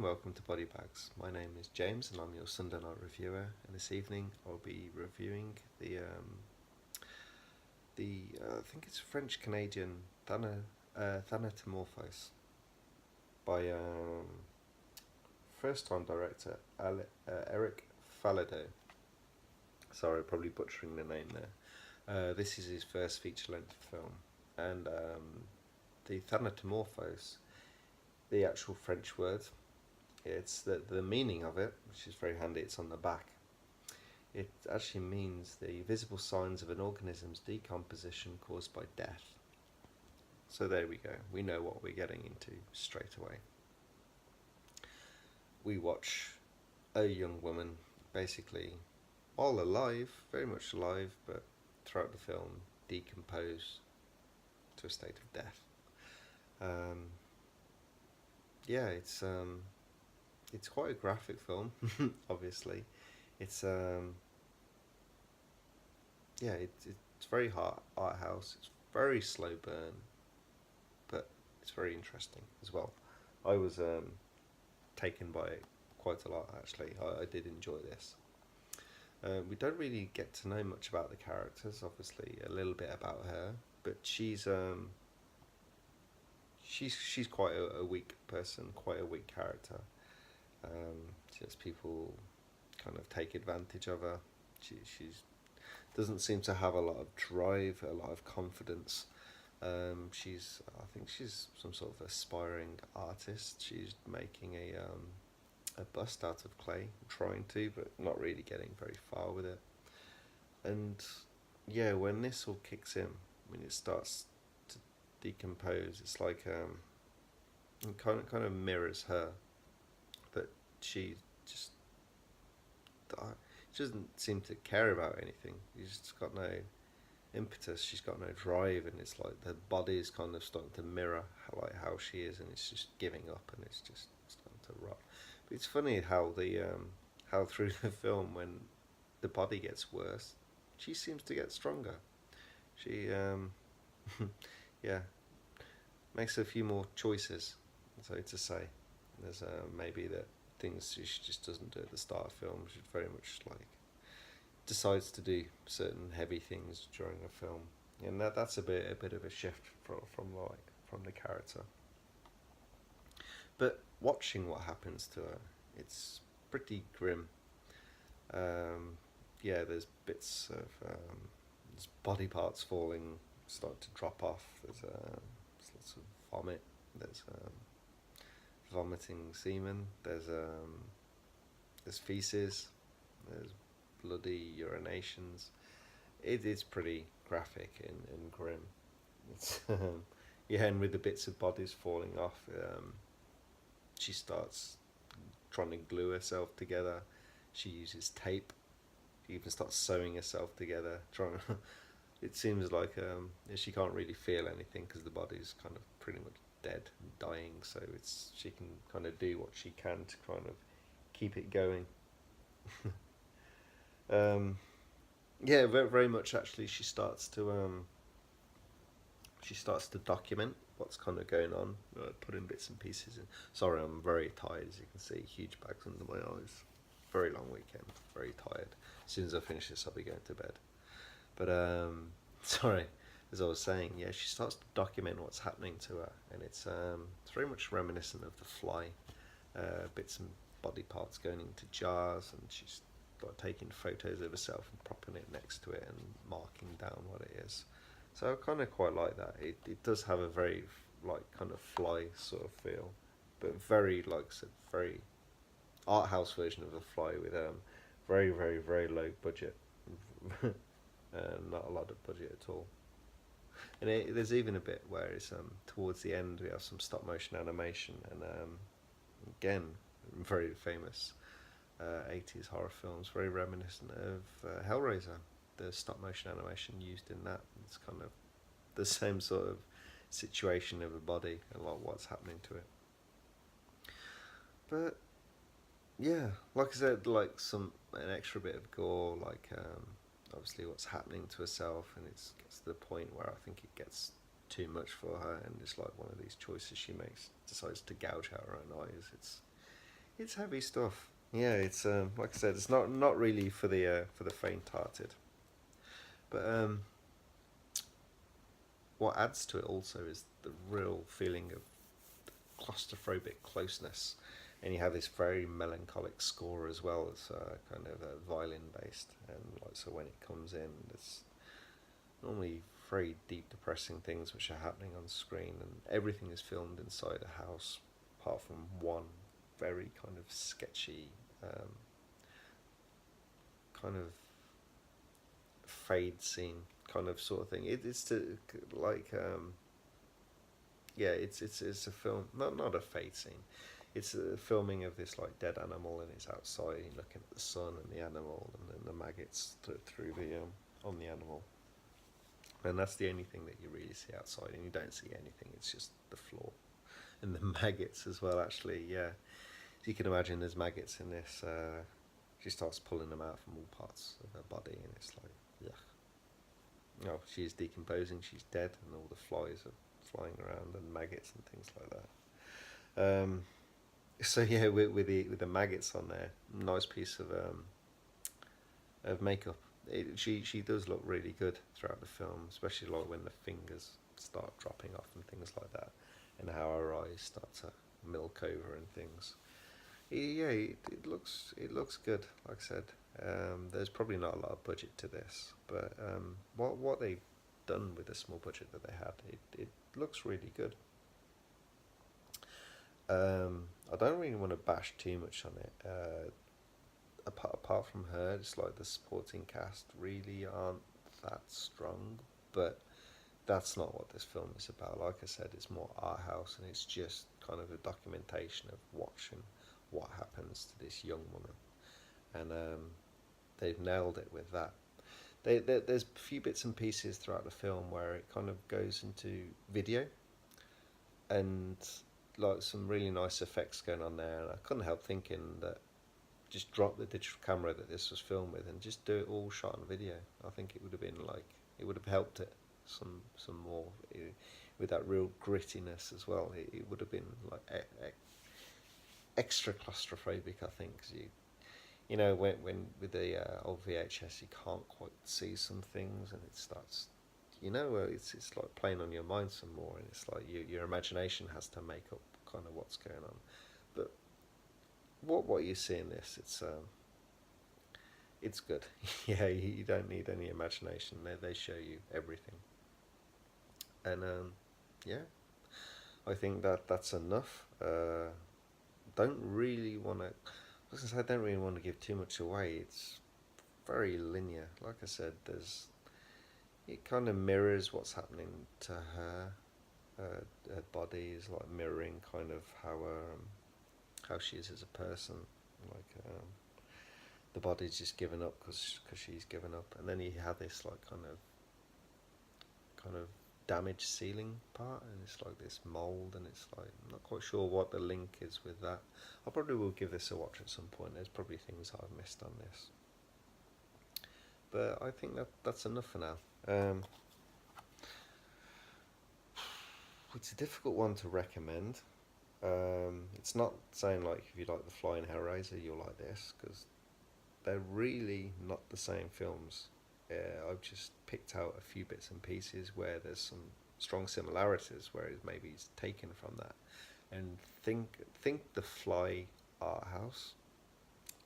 and welcome to Body Bags. My name is James and I'm your Sunday night reviewer, and this evening I'll be reviewing I think it's French Canadian Thanatomorphose by first time director Eric Falardeau. Sorry, probably butchering the name there. This is his first feature length film, and the Thanatomorphose, the actual French word, it's the meaning of it, which is very handy. It's on the back. It actually means the visible signs of an organism's decomposition caused by death. So there we go. We know what we're getting into straight away. We watch a young woman, basically, while alive, very much alive, but throughout the film, decompose to a state of death. Yeah, it's quite a graphic film, obviously. It's yeah, it's very art house. It's very slow burn, but it's very interesting as well. I was taken by it quite a lot, actually. I did enjoy this. We don't really get to know much about the characters. Obviously, a little bit about her, but she's quite a weak person, quite a weak character. Just people kind of take advantage of her. She's doesn't seem to have a lot of drive, a lot of confidence. I think she's some sort of aspiring artist. She's making a bust out of clay, trying to, but not really getting very far with it. And yeah, when this all kicks in, when it starts to decompose, it's like it kind of mirrors her, but she just she doesn't seem to care about anything. She's just got no impetus. She's got no drive, and it's like the body is kind of starting to mirror how she is, and it's just giving up, and it's just starting to rot. But it's funny how how through the film, when the body gets worse, she seems to get stronger. She yeah, makes a few more choices, so to say. There's maybe that things she just doesn't do at the start of film. She very much like decides to do certain heavy things during a film, and that's a bit of a shift from the character. But watching what happens to her, it's pretty grim. Yeah, there's bits of there's body parts falling, start to drop off. There's lots of vomit. There's vomiting semen. There's feces. There's bloody urinations. It is pretty graphic and grim. It's yeah, and with the bits of bodies falling off, she starts trying to glue herself together. She uses tape. She even starts sewing herself together. Trying. It seems like she can't really feel anything because the body's kind of pretty much dead and dying. So she can kind of do what she can to kind of keep it going. Yeah, very, very much actually. She starts to document what's kind of going on, putting bits and pieces in. Sorry, I'm very tired, as you can see. Huge bags under my eyes. Very long weekend. Very tired. As soon as I finish this, I'll be going to bed. But sorry, as I was saying, yeah, she starts to document what's happening to her, and it's very much reminiscent of The Fly. Bits and body parts going into jars, and she's taking photos of herself and propping it next to it and marking down what it is. So I kind of quite like that. It does have a very like kind of Fly sort of feel, but very like I said, very art house version of The Fly with very very very low budget, not a lot of budget at all. And there's even a bit where it's towards the end we have some stop motion animation, and again very famous 80s horror films, very reminiscent of Hellraiser. The stop motion animation used in that, it's kind of the same sort of situation of a body and like what's happening to it. But yeah, like I said, like an extra bit of gore, like obviously what's happening to herself, and it gets to the point where I think it gets too much for her, and it's like one of these choices she makes, decides to gouge out her own eyes. It's heavy stuff. Yeah, it's like I said, it's not really for the faint-hearted. But what adds to it also is the real feeling of claustrophobic closeness, and you have this very melancholic score as well. It's kind of violin based, and like so when it comes in, it's normally very deep, depressing things which are happening on screen, and everything is filmed inside a house, apart from one very kind of sketchy, kind of fade scene, kind of sort of thing. It's to like yeah, it's a film, not a fade scene. It's a filming of this like dead animal, and it's outside looking at the sun and the animal, and then the maggots through the on the animal, and that's the only thing that you really see outside, and you don't see anything. It's just the floor and the maggots as well. Actually, yeah, as you can imagine, there's maggots in this. She starts pulling them out from all parts of her body, and it's like, yeah. Oh, she's decomposing. She's dead, and all the flies are flying around, and maggots and things like that. So yeah, with the maggots on there, nice piece of makeup. She does look really good throughout the film, especially like when the fingers start dropping off and things like that, and how her eyes start to milk over and things. Yeah, it looks good. Like I said, there's probably not a lot of budget to this, but what they've done with the small budget that they had, it looks really good. I don't really want to bash too much on it. Apart from her, it's like the supporting cast really aren't that strong, but that's not what this film is about. Like I said, it's more art house, and it's just kind of a documentation of watching what happens to this young woman, and they've nailed it with that. There's a few bits and pieces throughout the film where it kind of goes into video, and like some really nice effects going on there, and I couldn't help thinking that just drop the digital camera that this was filmed with and just do it all shot on video. I think it would have been like, it would have helped it some more with that real grittiness as well. It would have been like extra claustrophobic, I think, because you know when with the old VHS you can't quite see some things, and it starts, you know, it's like playing on your mind some more, and it's like your imagination has to make up kind of what's going on. But what you see in this, it's good. Yeah, you don't need any imagination. They show you everything, and yeah, I think that's enough. Don't really want to. I was gonna say I don't really want to give too much away. It's very linear. Like I said, it kind of mirrors what's happening to her. Her body is like mirroring kind of how she is as a person. Like the body's just given up because she's given up, and then you have this like kind of damaged ceiling part, and it's like this mold, and it's like I'm not quite sure what the link is with that. I probably will give this a watch at some point. There's probably things I've missed on this, but I think that's enough for now. It's a difficult one to recommend. It's not saying like if you like The Flying Hellraiser you'll like this, because they're really not the same films. I've just picked out a few bits and pieces where there's some strong similarities, whereas maybe it's taken from that. And think The Fly art house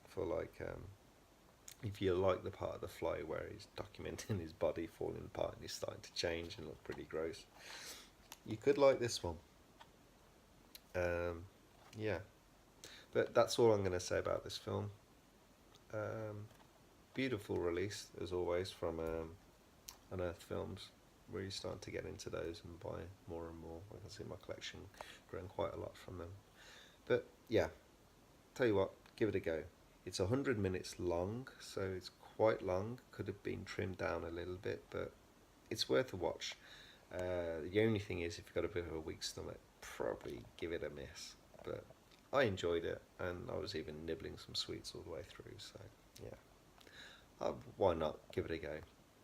for like if you like the part of The Fly where he's documenting his body falling apart and he's starting to change and look pretty gross, you could like this one. Yeah, but that's all I'm going to say about this film. Beautiful release as always from Unearthed Films. Really starting to get into those and buy more and more. I can see my collection growing quite a lot from them. But yeah, tell you what, give it a go. It's 100 minutes long, so it's quite long. Could have been trimmed down a little bit, but it's worth a watch. The only thing is, if you've got a bit of a weak stomach, probably give it a miss. But I enjoyed it, and I was even nibbling some sweets all the way through, so yeah. Why not give it a go?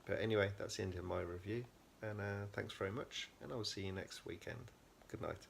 But anyway, that's the end of my review, and thanks very much, and I will see you next weekend. Good night.